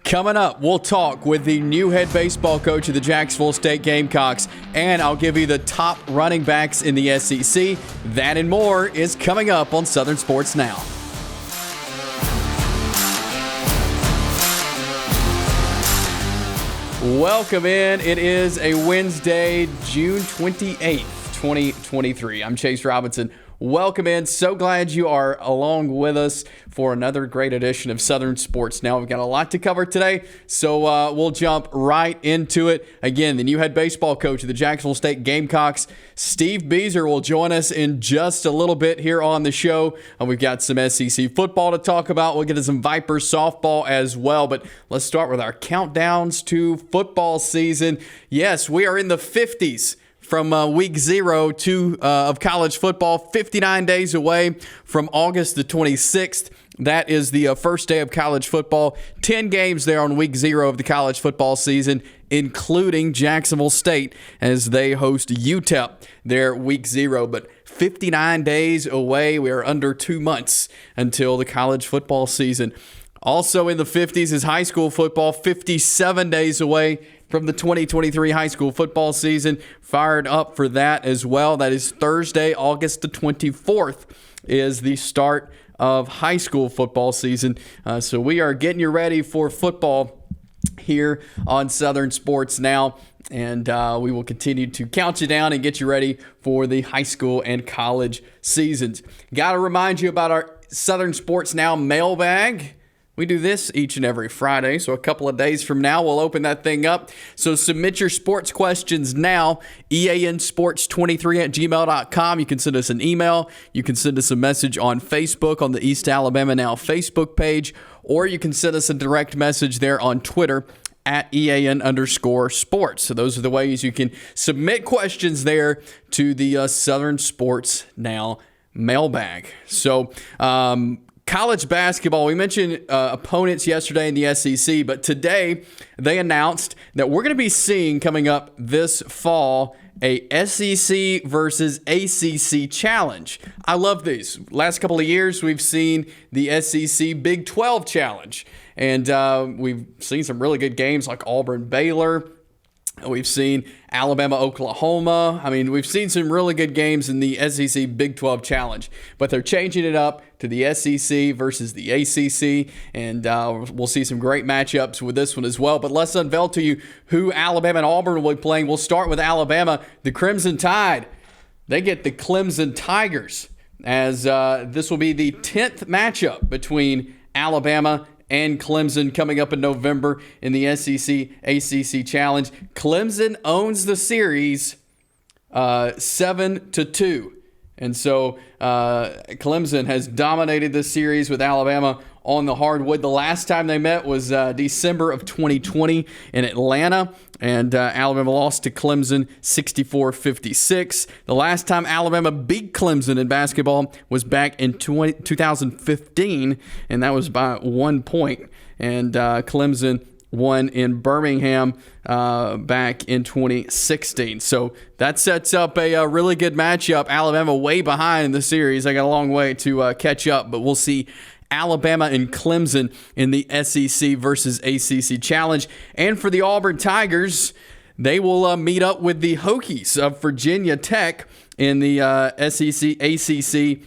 Coming up, we'll talk with the new head baseball coach of the Jacksonville State Gamecocks, and I'll give you the top running backs in the SEC. That and more is coming up on Southern Sports Now. Welcome in. It is a Wednesday, June 28th, 2023. I'm Chase Robinson. Welcome in. So glad you are along with us for another great edition of Southern Sports Now. We've got a lot to cover today, so we'll jump right into it. Again, the new head baseball coach of the Jacksonville State Gamecocks, Steve Beazer, will join us in just a little bit here on the show. We've got some SEC football to talk about. We'll get to some Vipers softball as well, but let's start with our countdowns to football season. Yes, we are in the 50s. From week 0 of college football, 59 days away from August the 26th. That is the first day of college football. 10 games there on week 0 of the college football season, including Jacksonville State as they host UTEP their week 0. But 59 days away. We are under 2 months until the college football season. Also in the 50s is high school football, 57 days away from the 2023 high school football season. Fired up for that as well. That is Thursday, August the 24th is the start of high school football season. So we are getting you ready for football here on Southern Sports Now. And we will continue to count you down and get you ready for the high school and college seasons. Got to remind you about our Southern Sports Now mailbag. We do this each and every Friday, so a couple of days from now, we'll open that thing up. So submit your sports questions now, eansports23@gmail.com. You can send us an email. You can send us a message on Facebook on the East Alabama Now Facebook page, or you can send us a direct message there on Twitter at EAN_sports. So those are the ways you can submit questions there to the Southern Sports Now mailbag. So, college basketball, we mentioned opponents yesterday in the SEC, but today they announced that we're going to be seeing coming up this fall a SEC versus ACC challenge. I love these. Last couple of years, we've seen the SEC Big 12 challenge, and we've seen some really good games like Auburn-Baylor. We've seen Alabama-Oklahoma. I mean, we've seen some really good games in the SEC Big 12 Challenge, but they're changing it up to the SEC versus the ACC, and we'll see some great matchups with this one as well. But let's unveil to you who Alabama and Auburn will be playing. We'll start with Alabama, the Crimson Tide. They get the Clemson Tigers, as this will be the 10th matchup between Alabama and Clemson coming up in November in the SEC ACC Challenge. Clemson owns the series 7-2. And so Clemson has dominated this series with Alabama on the hardwood. The last time they met was December of 2020 in Atlanta, and Alabama lost to Clemson 64-56. The last time Alabama beat Clemson in basketball was back in 2015, and that was by 1 point. And Clemson won in Birmingham back in 2016. So that sets up a really good matchup. Alabama way behind in the series. They got a long way to catch up, but we'll see Alabama and Clemson in the SEC versus ACC Challenge. And for the Auburn Tigers, they will meet up with the Hokies of Virginia Tech in the SEC ACC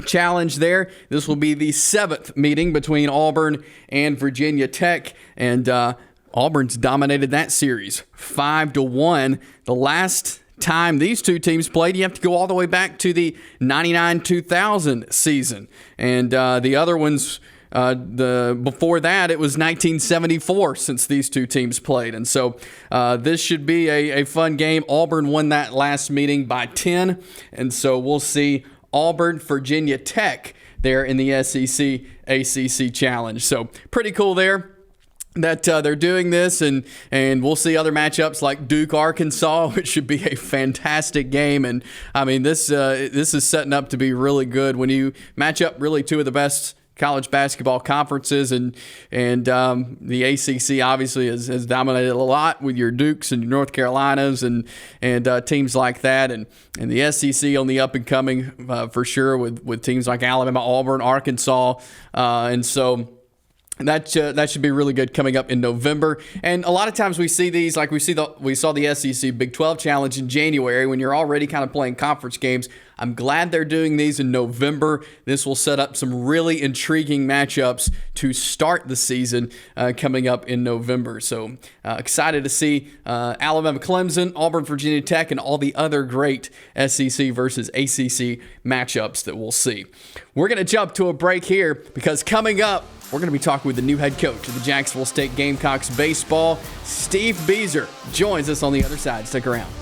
Challenge there. This will be the 7th meeting between Auburn and Virginia Tech, and Auburn's dominated that series 5-1. The last time these two teams played, you have to go all the way back to the 99-2000 season, and the other ones before that it was 1974 since these two teams played. And so this should be a fun game. Auburn won that last meeting by 10, and so we'll see Auburn, Virginia Tech there in the SEC ACC Challenge. So pretty cool there that they're doing this, and we'll see other matchups like Duke, Arkansas, which should be a fantastic game. And I mean, this is setting up to be really good when you match up really two of the best college basketball conferences, and the ACC obviously has dominated a lot with your Dukes and your North Carolinas and teams like that, and the SEC on the up and coming for sure with teams like Alabama, Auburn, Arkansas, and so That should be really good coming up in November. And a lot of times we see these, like we saw the SEC Big 12 Challenge in January when you're already kind of playing conference games. I'm glad they're doing these in November. This will set up some really intriguing matchups to start the season coming up in November. So excited to see Alabama Clemson, Auburn Virginia Tech, and all the other great SEC versus ACC matchups that we'll see. We're going to jump to a break here because coming up, we're going to be talking with the new head coach of the Jacksonville State Gamecocks baseball. Steve Beezer joins us on the other side. Stick around.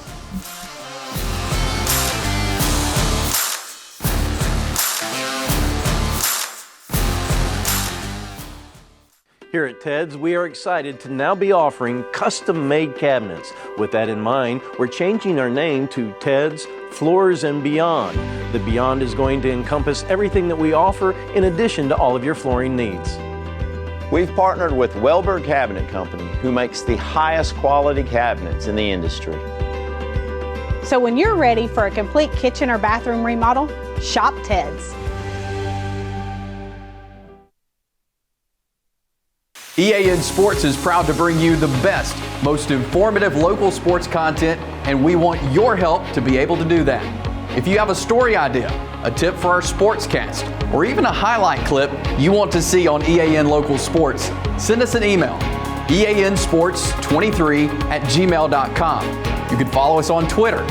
Here at Ted's, we are excited to now be offering custom-made cabinets. With that in mind, we're changing our name to Ted's Floors and Beyond. The Beyond is going to encompass everything that we offer in addition to all of your flooring needs. We've partnered with Welber Cabinet Company, who makes the highest quality cabinets in the industry. So when you're ready for a complete kitchen or bathroom remodel, shop Ted's. EAN Sports is proud to bring you the best, most informative local sports content, and we want your help to be able to do that. If you have a story idea, a tip for our sportscast, or even a highlight clip you want to see on EAN Local Sports, send us an email, eansports23@gmail.com. You can follow us on Twitter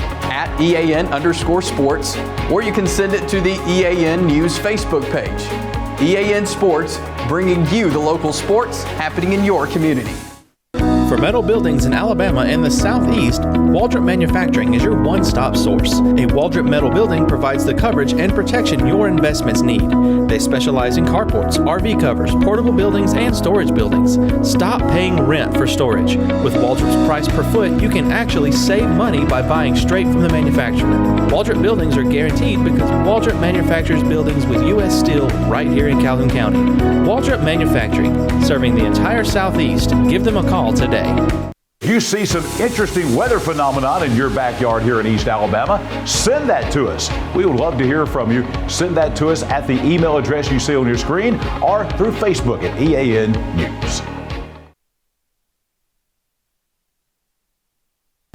@EAN_sports, or you can send it to the EAN News Facebook page. EAN Sports, bringing you the local sports happening in your community. For metal buildings in Alabama and the Southeast, Waldrop Manufacturing is your one-stop source. A Waldrop metal building provides the coverage and protection your investments need. They specialize in carports, RV covers, portable buildings, and storage buildings. Stop paying rent for storage. With Waldrop's price per foot, you can actually save money by buying straight from the manufacturer. Waldrop buildings are guaranteed because Waldrop manufactures buildings with U.S. steel right here in Calhoun County. Waldrop Manufacturing, serving the entire Southeast. Give them a call today. If you see some interesting weather phenomenon in your backyard here in East Alabama, send that to us. We would love to hear from you. Send that to us at the email address you see on your screen or through Facebook at EAN News.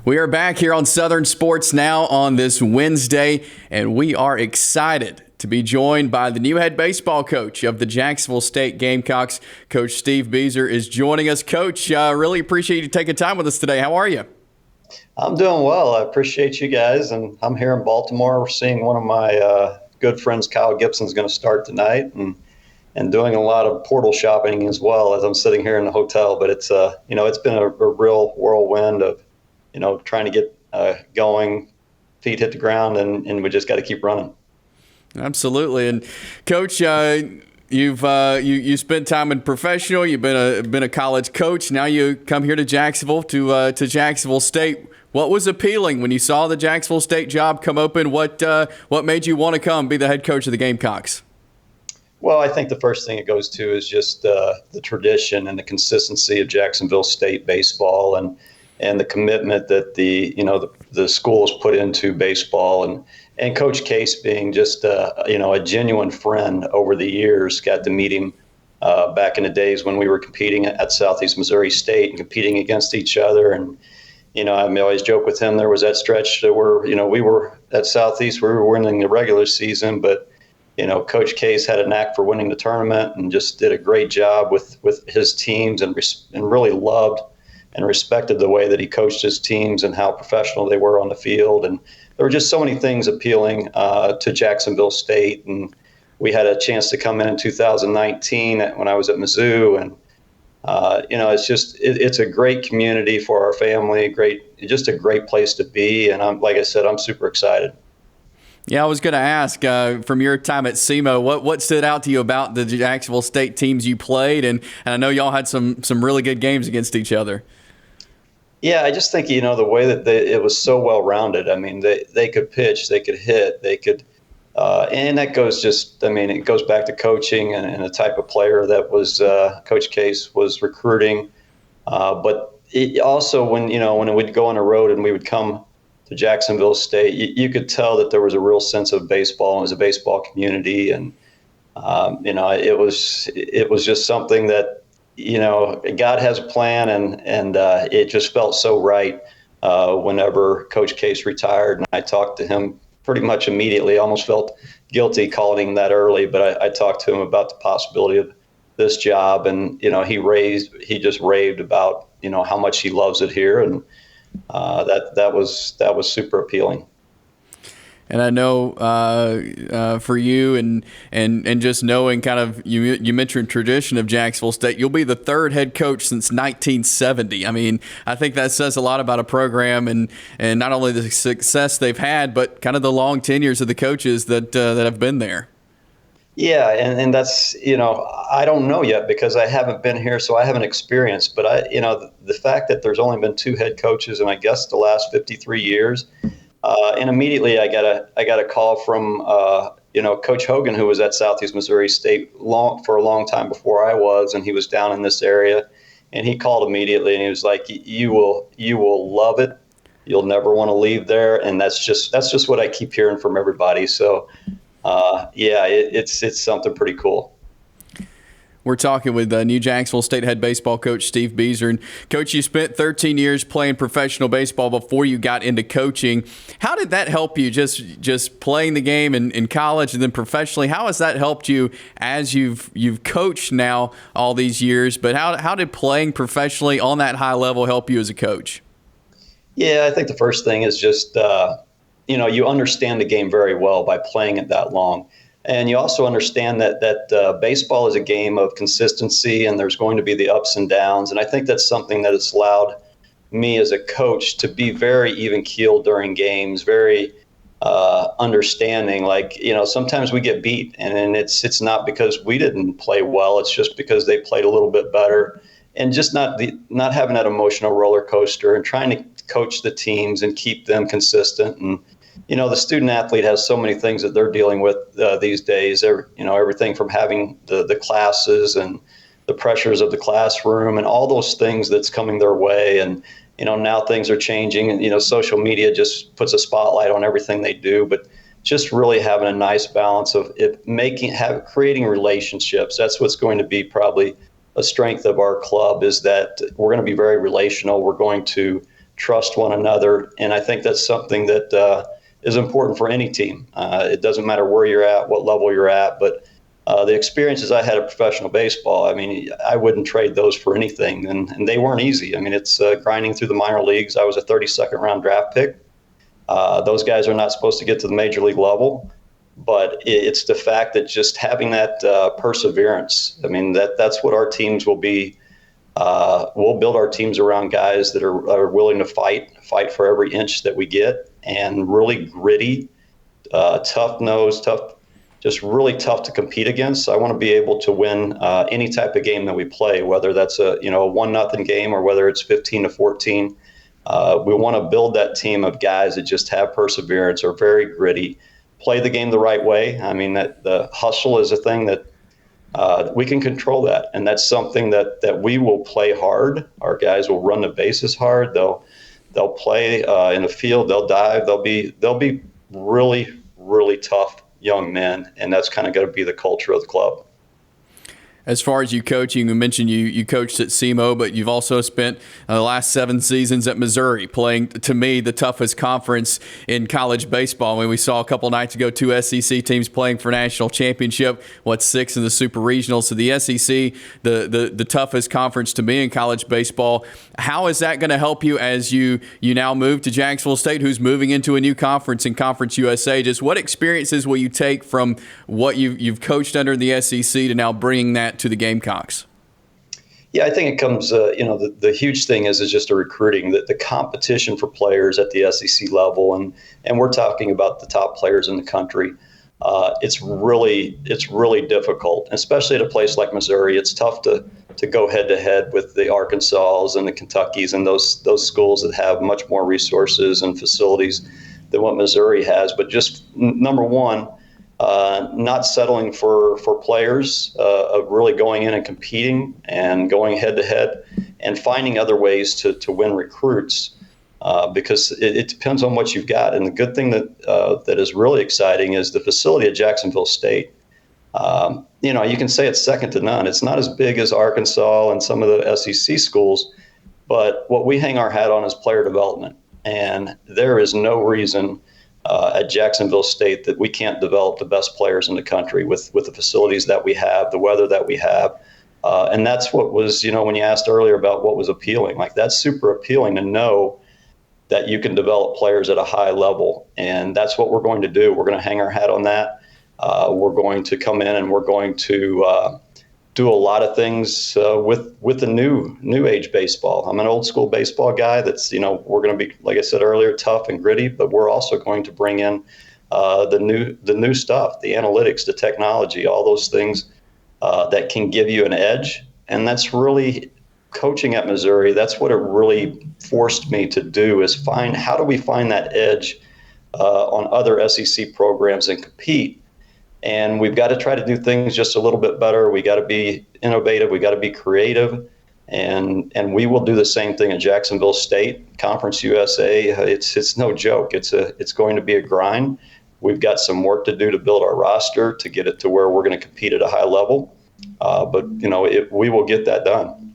We are back here on Southern Sports Now on this Wednesday, and we are excited to be joined by the new head baseball coach of the Jacksonville State Gamecocks. Coach Steve Beezer is joining us. Coach, really appreciate you taking time with us today. How are you? I'm doing well. I appreciate you guys, and I'm here in Baltimore. We're seeing one of my good friends, Kyle Gibson's going to start tonight, and doing a lot of portal shopping as well as I'm sitting here in the hotel. But it's it's been a real whirlwind of trying to get going, feet hit the ground, and we just got to keep running. Absolutely. And Coach, you spent time in professional. You've been a college coach. Now you come here to Jacksonville to Jacksonville State. What was appealing when you saw the Jacksonville State job come open? What made you want to come be the head coach of the Gamecocks? Well, I think the first thing it goes to is just the tradition and the consistency of Jacksonville State baseball and the commitment that the school has put into baseball, and Coach Case being just a genuine friend over the years. Got to meet him back in the days when we were competing at Southeast Missouri State and competing against each other. And I always joke with him, there was that stretch that we were at Southeast, we were winning the regular season, but Coach Case had a knack for winning the tournament and just did a great job with his teams and really loved and respected the way that he coached his teams and how professional they were on the field. And there were just so many things appealing to Jacksonville State. And we had a chance to come in 2019 when I was at Mizzou. And, it's a great community for our family, just a great place to be. And like I said, I'm super excited. Yeah, I was going to ask, from your time at SEMO, what stood out to you about the Jacksonville State teams you played? And I know y'all had some really good games against each other. Yeah, I just think, the way that it was so well-rounded. I mean, they could pitch, they could hit, they could and that goes it goes back to coaching and the type of player that was Coach Case was recruiting. But it also, when it would go on the road and we would come to Jacksonville State, you could tell that there was a real sense of baseball. It was a baseball community, and it was just something that God has a plan, and it just felt so right whenever Coach Case retired. And I talked to him pretty much immediately. I almost felt guilty calling him that early, but I talked to him about the possibility of this job, and he just raved about how much he loves it here, and that was super appealing. And I know for you and just knowing kind of you mentioned tradition of Jacksonville State, you'll be the third head coach since 1970. I mean, I think that says a lot about a program and not only the success they've had, but kind of the long tenures of the coaches that have been there. Yeah, and that's, I don't know yet because I haven't been here, so I haven't experienced. But the fact that there's only been 2 head coaches in, I guess, the last 53 years. And immediately I got a call from Coach Hogan, who was at Southeast Missouri State for a long time before I was, and he was down in this area, and he called immediately and he was like, "You will love it. You'll never want to leave there." And that's just what I keep hearing from everybody. So it's something pretty cool. We're talking with new Jacksonville State head baseball coach Steve Beazer. And Coach, you spent 13 years playing professional baseball before you got into coaching. How did that help you, just playing the game in college and then professionally? How has that helped you as you've coached now all these years? But how did playing professionally on that high level help you as a coach? Yeah, I think the first thing is just, you understand the game very well by playing it that long. And you also understand that baseball is a game of consistency, and there's going to be the ups and downs. And I think that's something that has allowed me as a coach to be very even-keeled during games, very understanding. Like, sometimes we get beat, and it's not because we didn't play well. It's just because they played a little bit better. And just not having that emotional roller coaster and trying to coach the teams and keep them consistent. And the student athlete has so many things that they're dealing with these days. Everything from having the classes and the pressures of the classroom and all those things that's coming their way. And now things are changing. And social media just puts a spotlight on everything they do. But just really having a nice balance of creating relationships. That's what's going to be probably a strength of our club, is that we're going to be very relational. We're going to trust one another, and I think that's something that is important for any team. It doesn't matter where you're at, what level you're at, but the experiences I had at professional baseball, I mean, I wouldn't trade those for anything, and they weren't easy. I mean, it's grinding through the minor leagues. I was a 32nd round draft pick. Those guys are not supposed to get to the major league level, but it's the fact that just having that perseverance. I mean, that's what our teams will be. We'll build our teams around guys that are willing to fight for every inch that we get, and really gritty, tough-nosed, just really tough to compete against. I want to be able to win any type of game that we play, whether that's a 1-0 game or whether it's 15-14. We want to build that team of guys that just have perseverance, are very gritty, play the game the right way. I mean, that the hustle is a thing that we can control that, and that's something that we will play hard. Our guys will run the bases hard. They'll play in the field. They'll dive. They'll be really, really tough young men, and that's kind of going to be the culture of the club. As far as you coaching, you mentioned you coached at SEMO, but you've also spent the last 7 seasons at Missouri, playing, to me, the toughest conference in college baseball. I mean, we saw a couple nights ago 2 SEC teams playing for national championship, 6 in the super regionals. So the SEC, the toughest conference to me in college baseball. How is that going to help you as you now move to Jacksonville State, who's moving into a new conference in Conference USA? Just what experiences will you take from what you've coached under the SEC to now bringing that to the Gamecocks? Yeah, I think it comes, the huge thing is just a recruiting, the competition for players at the SEC level. And we're talking about the top players in the country. It's really difficult, especially at a place like Missouri. It's tough to go head to head with the Arkansas and the Kentuckys and those schools that have much more resources and facilities than what Missouri has. But just number one, not settling for players, of really going in and competing and going head to head and finding other ways to win recruits, because it depends on what you've got. And the good thing that is really exciting is the facility at Jacksonville State You can say it's second to none. It's not as big as Arkansas and some of the SEC schools, but what we hang our hat on is player development. And there is no reason at Jacksonville State that we can't develop the best players in the country with the facilities that we have, the weather that we have. And that's what was, when you asked earlier about what was appealing, like that's super appealing to know that you can develop players at a high level. And that's what we're going to do. We're going to hang our hat on that. We're going to come in and we're going to do a lot of things with the new age baseball. I'm an old school baseball guy that's, we're going to be, like I said earlier, tough and gritty, but we're also going to bring in the new stuff, the analytics, the technology, all those things that can give you an edge. And that's really coaching at Missouri. That's what it really forced me to do, is how do we find that edge on other SEC programs and compete. And we've got to try to do things just a little bit better. We got to be innovative. We got to be creative, and we will do the same thing at Jacksonville State. Conference USA, it's no joke. It's going to be a grind. We've got some work to do to build our roster to get it to where we're going to compete at a high level. But we will get that done.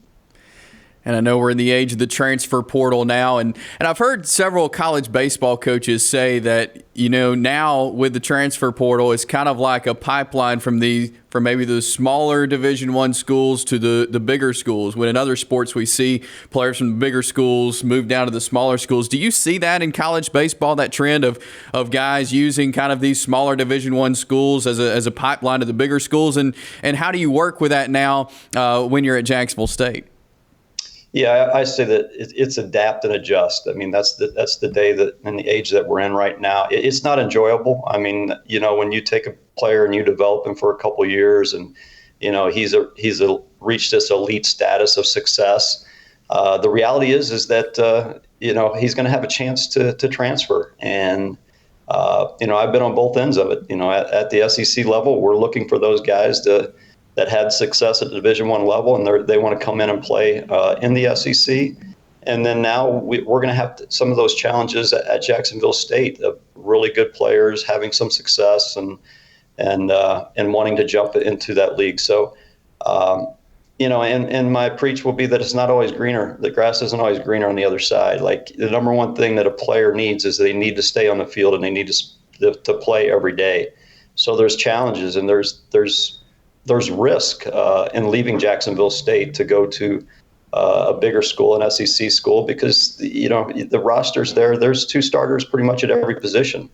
And I know we're in the age of the transfer portal now. And I've heard several college baseball coaches say that, now with the transfer portal, it's kind of like a pipeline from maybe the smaller Division I schools to the bigger schools. When in other sports we see players from the bigger schools move down to the smaller schools. Do you see that in college baseball, that trend of guys using kind of these smaller Division I schools as a pipeline to the bigger schools? And how do you work with that now when you're at Jacksonville State? Yeah, I say that it's adapt and adjust. I mean, that's the day that in the age that we're in right now. It's not enjoyable. I mean, when you take a player and you develop him for a couple of years, and he's reached this elite status of success. The reality is that he's going to have a chance to transfer, and I've been on both ends of it. At the SEC level, we're looking for those guys that had success at the Division I level, and they want to come in and play in the SEC. And then now we're going to have some of those challenges at Jacksonville State of really good players having some success and wanting to jump into that league. So, and my preach will be that it's not always greener. The grass isn't always greener on the other side. Like, the number one thing that a player needs is they need to stay on the field and they need to play every day. So there's challenges, and there's risk in leaving Jacksonville State to go to a bigger school, an SEC school, because the roster's there's two starters pretty much at every position.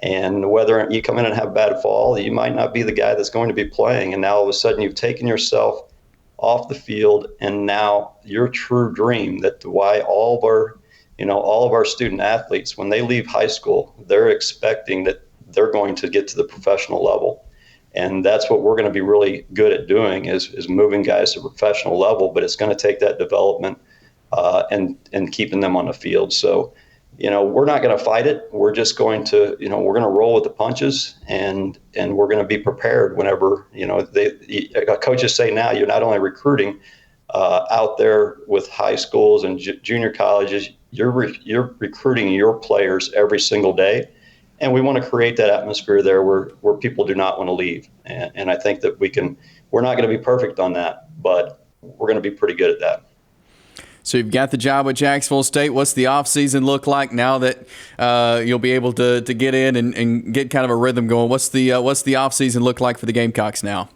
And whether you come in and have bad fall, you might not be the guy that's going to be playing. And now all of a sudden you've taken yourself off the field, and now your true dream, that why all of our student athletes, when they leave high school, they're expecting that they're going to get to the professional level. And that's what we're going to be really good at doing is moving guys to professional level, but it's going to take that development and keeping them on the field. So, we're not going to fight it. We're just going to, we're going to roll with the punches, and we're going to be prepared whenever, coaches say now you're not only recruiting out there with high schools and junior colleges, you're recruiting your players every single day. And we want to create that atmosphere there where people do not want to leave. And I think that we're not going to be perfect on that, but we're going to be pretty good at that. So you've got the job at Jacksonville State. What's the offseason look like now that you'll be able to get in and get kind of a rhythm going? What's the offseason look like for the Gamecocks now?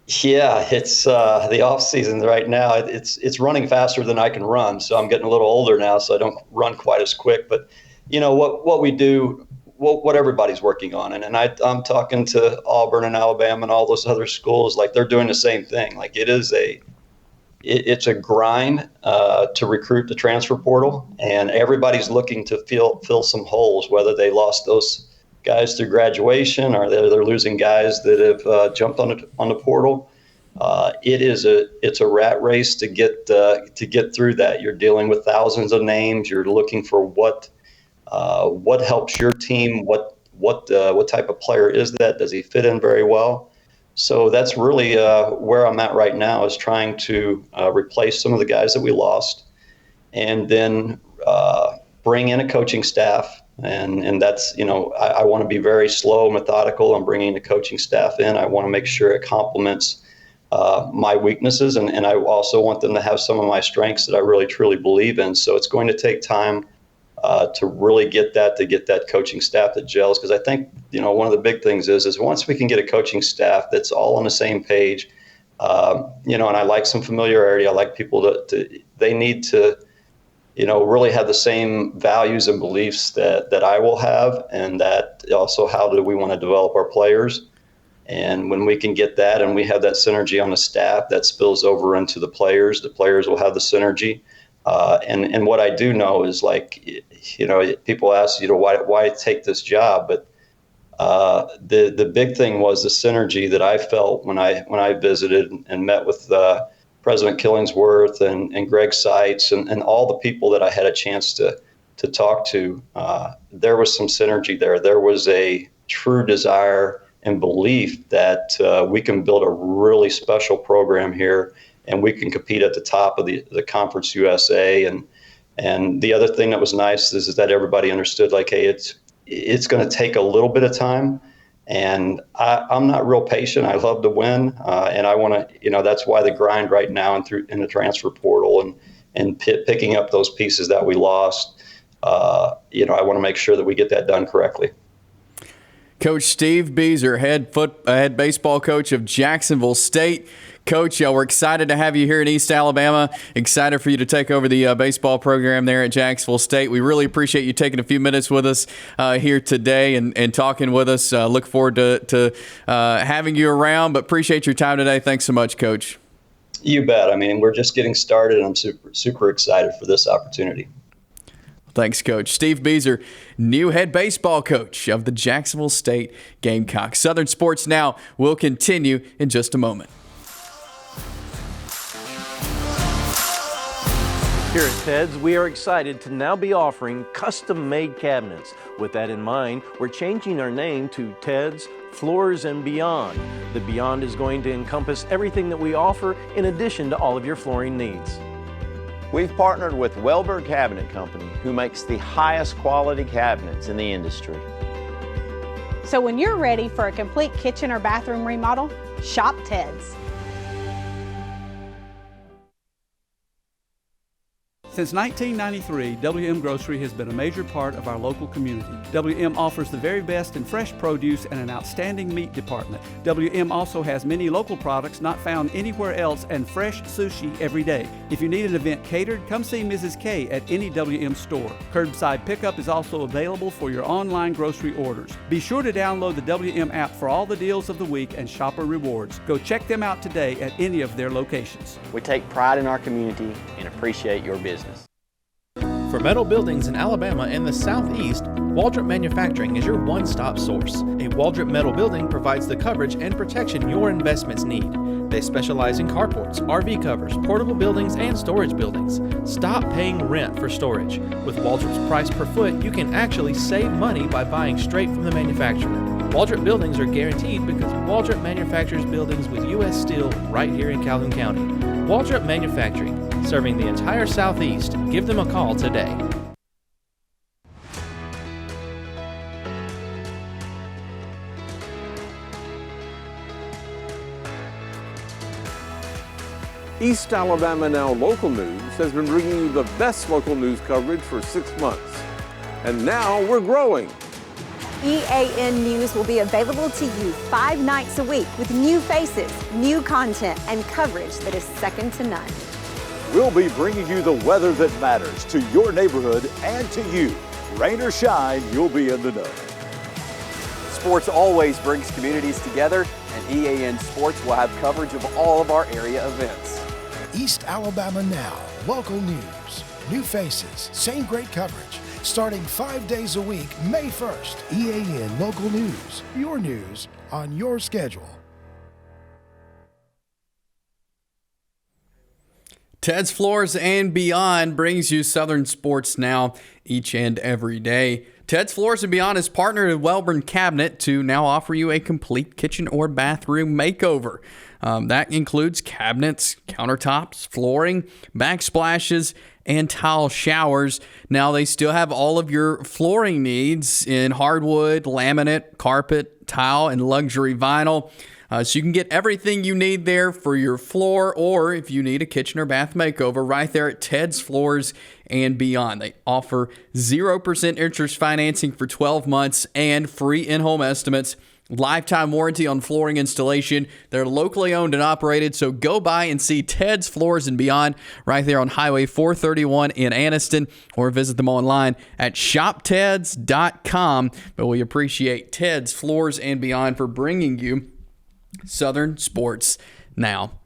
Yeah, it's the offseason right now. It's running faster than I can run. So I'm getting a little older now, so I don't run quite as quick. But, what we do, what everybody's working on. And I'm talking to Auburn and Alabama and all those other schools, like they're doing the same thing. Like it's a grind to recruit the transfer portal, and everybody's looking to fill some holes, whether they lost those guys through graduation or they're losing guys that have jumped on the portal. It's a rat race to get through that. You're dealing with thousands of names. You're looking for what helps your team, what type of player is that? Does he fit in very well? So that's really where I'm at right now, is trying to replace some of the guys that we lost, and then bring in a coaching staff And that's, I want to be very slow, methodical. I'm bringing the coaching staff in. I want to make sure it complements my weaknesses, and I also want them to have some of my strengths that I really truly believe in. So it's going to take time to really get that coaching staff that gels, because I think one of the big things is once we can get a coaching staff that's all on the same page, and I like some familiarity. I like people they need to really have the same values and beliefs that I will have, and that also how do we want to develop our players. And when we can get that and we have that synergy on the staff, that spills over into the players will have the synergy. And what I do know is, people ask, why take this job? But the big thing was the synergy that I felt when I visited and met with President Killingsworth and Greg Seitz and all the people that I had a chance to talk to. There was some synergy there. There was a true desire and belief that we can build a really special program here, and we can compete at the top of the Conference USA. And the other thing that was nice is that everybody understood, hey, it's going to take a little bit of time, and I'm not real patient. I love to win, and I want to, that's why the grind right now and in the transfer portal and picking up those pieces that we lost. I want to make sure that we get that done correctly. Coach Steve Beezer, head baseball coach of Jacksonville State. Coach, we're excited to have you here in East Alabama. Excited for you to take over the baseball program there at Jacksonville State. We really appreciate you taking a few minutes with us here today and talking with us. Look forward to having you around, but appreciate your time today. Thanks so much, Coach. You bet. We're just getting started, and I'm super excited for this opportunity. Thanks, Coach. Steve Beezer, new head baseball coach of the Jacksonville State Gamecocks. Southern Sports Now will continue in just a moment. Here at Ted's, we are excited to now be offering custom-made cabinets. With that in mind, we're changing our name to Ted's Floors and Beyond. The Beyond is going to encompass everything that we offer in addition to all of your flooring needs. We've partnered with Welber Cabinet Company, who makes the highest quality cabinets in the industry. So when you're ready for a complete kitchen or bathroom remodel, shop Ted's. Since 1993, WM Grocery has been a major part of our local community. WM offers the very best in fresh produce and an outstanding meat department. WM also has many local products not found anywhere else and fresh sushi every day. If you need an event catered, come see Mrs. K at any WM store. Curbside pickup is also available for your online grocery orders. Be sure to download the WM app for all the deals of the week and shopper rewards. Go check them out today at any of their locations. We take pride in our community and appreciate your business. For metal buildings in Alabama and the Southeast, Waldrop Manufacturing is your one-stop source. A Waldrop metal building provides the coverage and protection your investments need. They specialize in carports, RV covers, portable buildings, and storage buildings. Stop paying rent for storage. With Waldrop's price per foot, you can actually save money by buying straight from the manufacturer. Waldrop buildings are guaranteed because Waldrop manufactures buildings with U.S. steel right here in Calhoun County. Waldrop Manufacturing, serving the entire Southeast. Give them a call today. East Alabama Now Local News has been bringing you the best local news coverage for 6 months. And now we're growing. EAN News will be available to you 5 nights a week with new faces, new content, and coverage that is second to none. We'll be bringing you the weather that matters to your neighborhood and to you. Rain or shine, you'll be in the know. Sports always brings communities together, and EAN Sports will have coverage of all of our area events. East Alabama Now, local news, new faces, same great coverage. Starting 5 days a week, May 1st. EAN Local News, your news on your schedule. Ted's Floors and Beyond brings you Southern Sports Now each and every day. Ted's Floors and Beyond is partnered with Welborn Cabinet to now offer you a complete kitchen or bathroom makeover. That includes cabinets, countertops, flooring, backsplashes, and tile showers. Now, they still have all of your flooring needs in hardwood, laminate, carpet, tile, and luxury vinyl. So you can get everything you need there for your floor, or if you need a kitchen or bath makeover, right there at Ted's Floors and Beyond. They offer 0% interest financing for 12 months and free in-home estimates. Lifetime warranty on flooring installation. They're locally owned and operated, so go by and see Ted's Floors and Beyond right there on Highway 431 in Anniston, or visit them online at shopteds.com. But we appreciate Ted's Floors and Beyond for bringing you Southern Sports Now.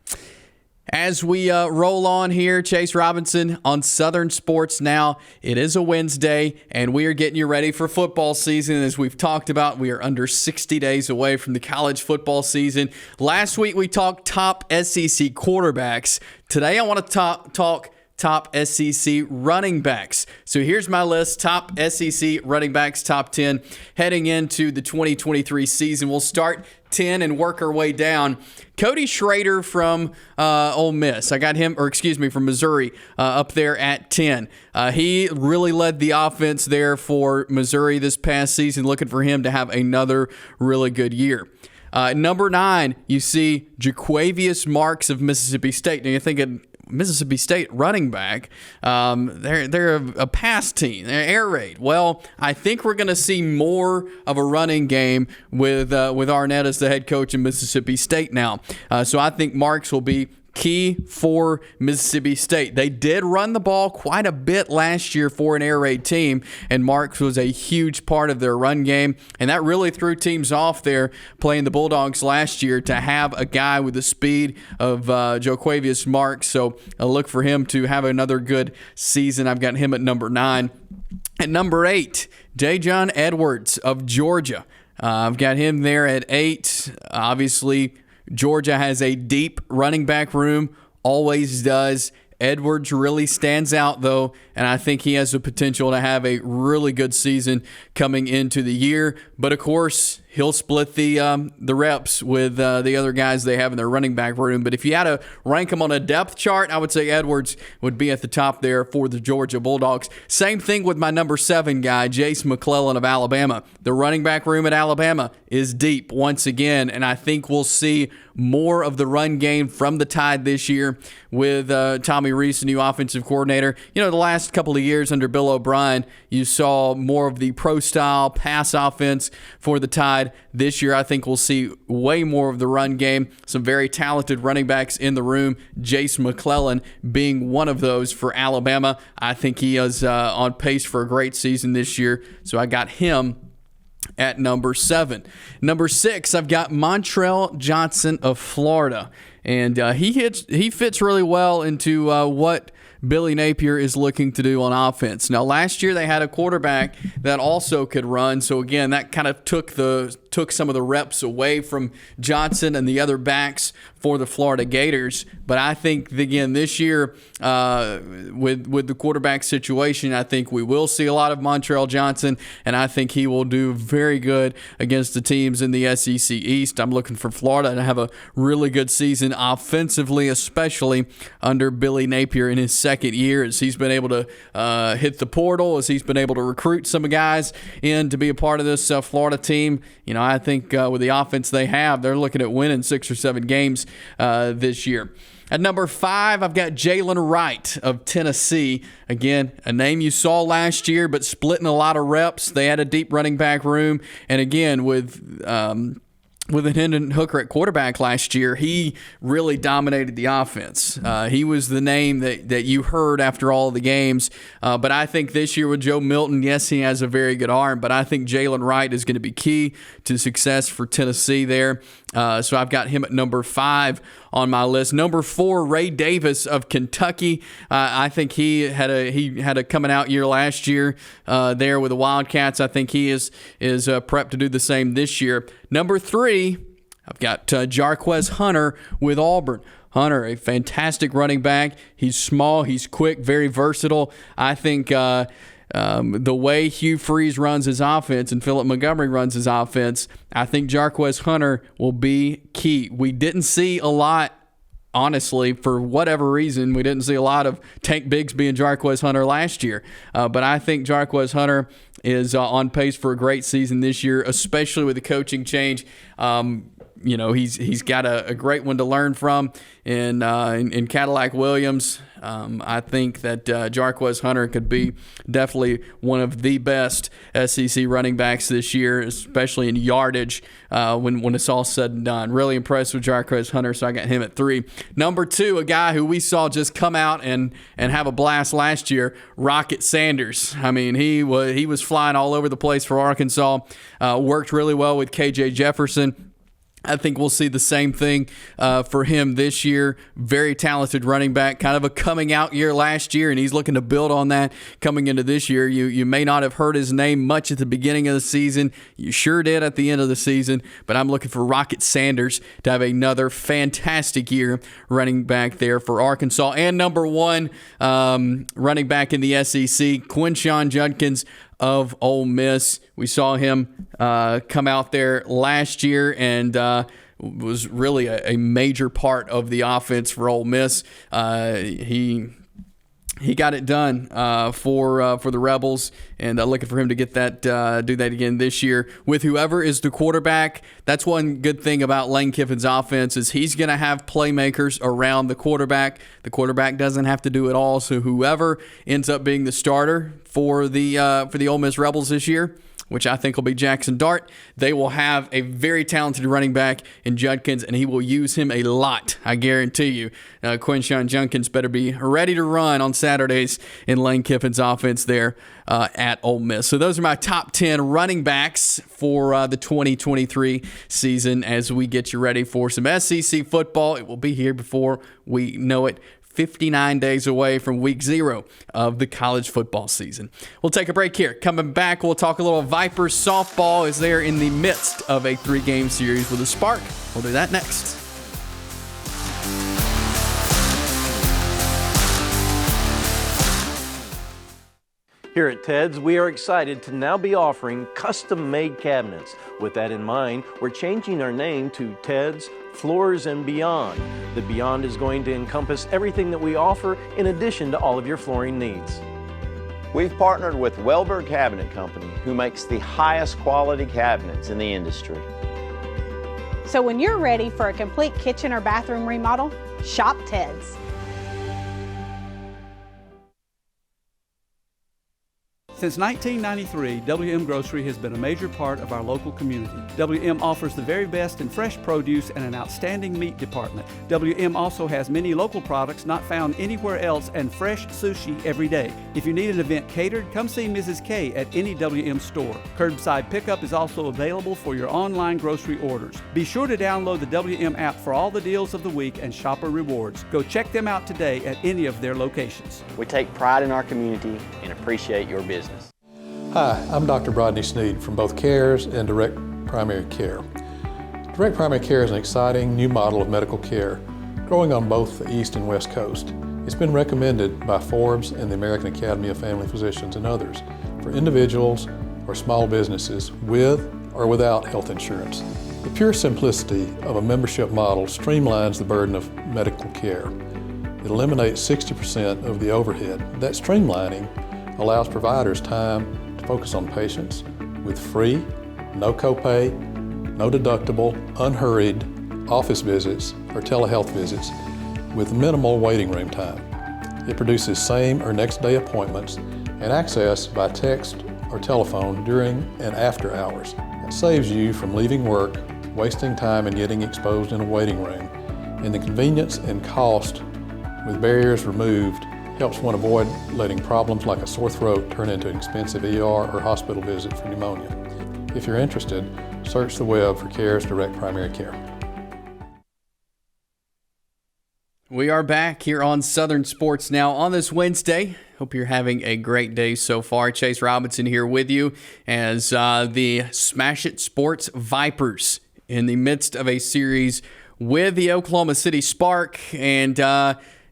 As we roll on here, Chase Robinson on Southern Sports Now. It is a Wednesday, and we are getting you ready for football season. As we've talked about, we are under 60 days away from the college football season. Last week, we talked top SEC quarterbacks. Today, I want to talk top SEC running backs. So here's my list, top SEC running backs, top 10, heading into the 2023 season. We'll start 10 and work our way down. Cody Schrader from Ole Miss. From Missouri, up there at 10. He really led the offense there for Missouri this past season. Looking for him to have another really good year. Number 9, you see Jaquavius Marks of Mississippi State. Now you're thinking, Mississippi State running back, they're a pass team. They're air raid. Well, I think we're going to see more of a running game with Arnett as the head coach in Mississippi State now. So I think Marks will be key for Mississippi State. They did run the ball quite a bit last year for an air raid team, and Marks was a huge part of their run game, and that really threw teams off there playing the Bulldogs last year to have a guy with the speed of Jaquavius Marks. So I look for him to have another good season. I've got him at number 9. At number 8, Dajon Edwards of Georgia. I've got him there at 8. Obviously, Georgia has a deep running back room, always does. Edwards really stands out, though, and I think he has the potential to have a really good season coming into the year. But, of course, he'll split the reps with the other guys they have in their running back room. But if you had to rank them on a depth chart, I would say Edwards would be at the top there for the Georgia Bulldogs. Same thing with my number 7 guy, Jace McClellan of Alabama. The running back room at Alabama is deep once again, and I think we'll see more of the run game from the Tide this year with Tommy Rees, the new offensive coordinator. You know, the last couple of years under Bill O'Brien, you saw more of the pro-style pass offense for the Tide. This year, I think we'll see way more of the run game. Some very talented running backs in the room, Jace McClellan being one of those for Alabama. I think he is on pace for a great season this year, so I got him at number 7. Number 6, I've got Montrell Johnson of Florida, and he fits really well into what Billy Napier is looking to do on offense. Now, last year they had a quarterback that also could run, so again, that kind of took some of the reps away from Johnson and the other backs for the Florida Gators. But I think, again, this year with the quarterback situation, I think we will see a lot of Montrell Johnson, and I think he will do very good against the teams in the SEC East. I'm looking for Florida to have a really good season offensively, especially under Billy Napier in his second year, as he's been able to hit the portal, as he's been able to recruit some guys in to be a part of this Florida team. You know, I think with the offense they have, they're looking at winning 6 or 7 games this year. At number 5, I've got Jalen Wright of Tennessee. Again, a name you saw last year, but splitting a lot of reps. They had a deep running back room. And again, with an Hendon Hooker at quarterback last year, he really dominated the offense. He was the name that you heard after all the games. But I think this year with Joe Milton, yes, he has a very good arm, but I think Jalen Wright is going to be key to success for Tennessee there. So I've got him at number 5 on my list. Number 4, Ray Davis of Kentucky. I think he had a coming out year last year there with the Wildcats. I think he is prepped to do the same this year. Number 3, I've got Jarquez Hunter with Auburn. Hunter, a fantastic running back. He's small, he's quick, very versatile. I think the way Hugh Freeze runs his offense and Philip Montgomery runs his offense, I think Jarquez Hunter will be key. We didn't see a lot, honestly, for whatever reason. We didn't see a lot of Tank Bigsby and Jarquez Hunter last year. But I think Jarquez Hunter is on pace for a great season this year, especially with the coaching change. He's got a great one to learn from in Cadillac Williams. I think that Jarquez Hunter could be definitely one of the best SEC running backs this year, especially in yardage when it's all said and done. Really impressed with Jarquez Hunter, so I got him at 3. Number 2, a guy who we saw just come out and have a blast last year, Rocket Sanders. I mean, he was flying all over the place for Arkansas, worked really well with KJ Jefferson. I think we'll see the same thing for him this year. Very talented running back, kind of a coming out year last year, and he's looking to build on that coming into this year. You may not have heard his name much at the beginning of the season. You sure did at the end of the season, but I'm looking for Rocket Sanders to have another fantastic year running back there for Arkansas. And number 1 running back in the SEC, Quinshon Judkins of Ole Miss. We saw him come out there last year and was really a major part of the offense for Ole Miss. He got it done for the Rebels, and looking for him to get that do that again this year with whoever is the quarterback. That's one good thing about Lane Kiffin's offense is he's going to have playmakers around the quarterback. The quarterback doesn't have to do it all, so whoever ends up being the starter for the Ole Miss Rebels this year, which I think will be Jackson Dart, they will have a very talented running back in Judkins, and he will use him a lot, I guarantee you. Quinshon Judkins better be ready to run on Saturdays in Lane Kiffin's offense there at Ole Miss. So those are my top 10 running backs for the 2023 season as we get you ready for some SEC football. It will be here before we know it. 59 days away from week 0 of the college football season. We'll take a break here. Coming back, we'll talk a little Vipers softball as they're in the midst of a 3-game series with a spark. We'll do that next. Here at Ted's, we are excited to now be offering custom-made cabinets. With that in mind, we're changing our name to Ted's Floors and Beyond. The Beyond is going to encompass everything that we offer in addition to all of your flooring needs. We've partnered with Welber Cabinet Company, who makes the highest quality cabinets in the industry. So when you're ready for a complete kitchen or bathroom remodel, shop Ted's. Since 1993, WM Grocery has been a major part of our local community. WM offers the very best in fresh produce and an outstanding meat department. WM also has many local products not found anywhere else and fresh sushi every day. If you need an event catered, come see Mrs. K at any WM store. Curbside pickup is also available for your online grocery orders. Be sure to download the WM app for all the deals of the week and shopper rewards. Go check them out today at any of their locations. We take pride in our community and appreciate your business. Hi, I'm Dr. Brodney Sneed from both CARES and Direct Primary Care. Direct Primary Care is an exciting new model of medical care growing on both the East and West Coast. It's been recommended by Forbes and the American Academy of Family Physicians and others for individuals or small businesses with or without health insurance. The pure simplicity of a membership model streamlines the burden of medical care. It eliminates 60% of the overhead. That streamlining allows providers time to focus on patients with free, no copay, no deductible, unhurried office visits or telehealth visits with minimal waiting room time. It produces same or next day appointments and access by text or telephone during and after hours. It saves you from leaving work, wasting time and getting exposed in a waiting room. And the convenience and cost with barriers removed helps one avoid letting problems like a sore throat turn into an expensive ER or hospital visit for pneumonia. If you're interested, search the web for CARES Direct Primary Care. We are back here on Southern Sports Now on this Wednesday. Hope you're having a great day so far. Chase Robinson here with you as the Smash It Sports Vipers in the midst of a series with the Oklahoma City Spark. And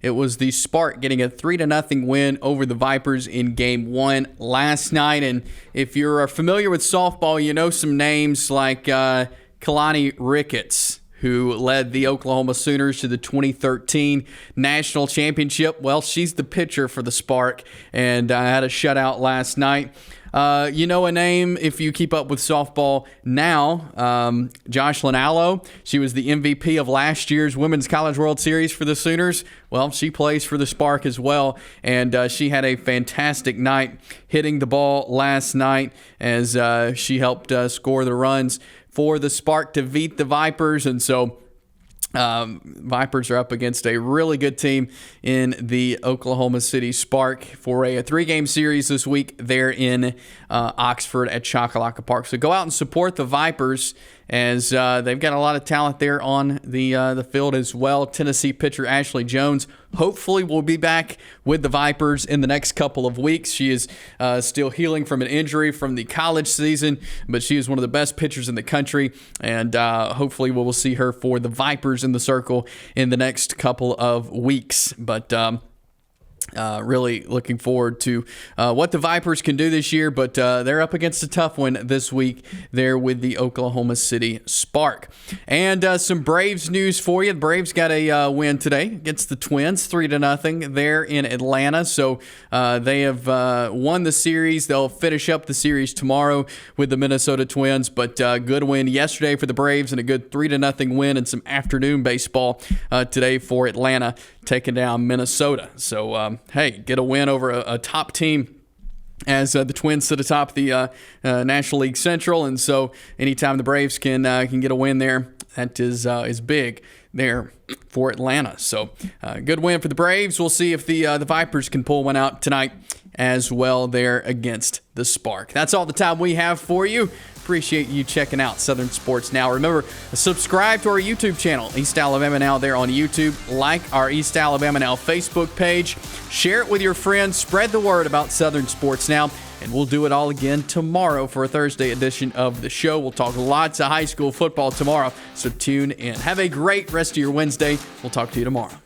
It was the Spark getting a 3-0 win over the Vipers in Game 1 last night. And if you're familiar with softball, you know some names like Kalani Ricketts, who led the Oklahoma Sooners to the 2013 National Championship. Well, she's the pitcher for the Spark, and had a shutout last night. You know a name if you keep up with softball now, Jocelyn Allo. She was the MVP of last year's Women's College World Series for the Sooners. Well, she plays for the Spark as well, and she had a fantastic night hitting the ball last night as she helped score the runs for the Spark to beat the Vipers. And so Vipers are up against a really good team in the Oklahoma City Spark for a 3-game series this week there in Oxford at Choccolocco Park. So go out and support the Vipers, as they've got a lot of talent there on the field as well. Tennessee pitcher Ashley Jones hopefully will be back with the Vipers in the next couple of weeks. She is still healing from an injury from the college season, but she is one of the best pitchers in the country, and hopefully we will see her for the Vipers in the circle in the next couple of weeks. But really looking forward to what the Vipers can do this year, but they're up against a tough one this week there with the Oklahoma City Spark. And some Braves news for you. The Braves got a win today against the Twins, 3-0 there in Atlanta. So they have won the series. They'll finish up the series tomorrow with the Minnesota Twins, but good win yesterday for the Braves and a good 3-0 win and some afternoon baseball today for Atlanta, taking down Minnesota. So, hey, get a win over a top team as the Twins sit atop the National League Central. And so anytime the Braves can get a win there, that is big there for Atlanta. So good win for the Braves. We'll see if the Vipers can pull one out tonight as well there against the Spark. That's all the time we have for you. Appreciate you checking out Southern Sports Now. Remember, subscribe to our YouTube channel, East Alabama Now, there on YouTube. Like our East Alabama Now Facebook page. Share it with your friends. Spread the word about Southern Sports Now. And we'll do it all again tomorrow for a Thursday edition of the show. We'll talk lots of high school football tomorrow, so tune in. Have a great rest of your Wednesday. We'll talk to you tomorrow.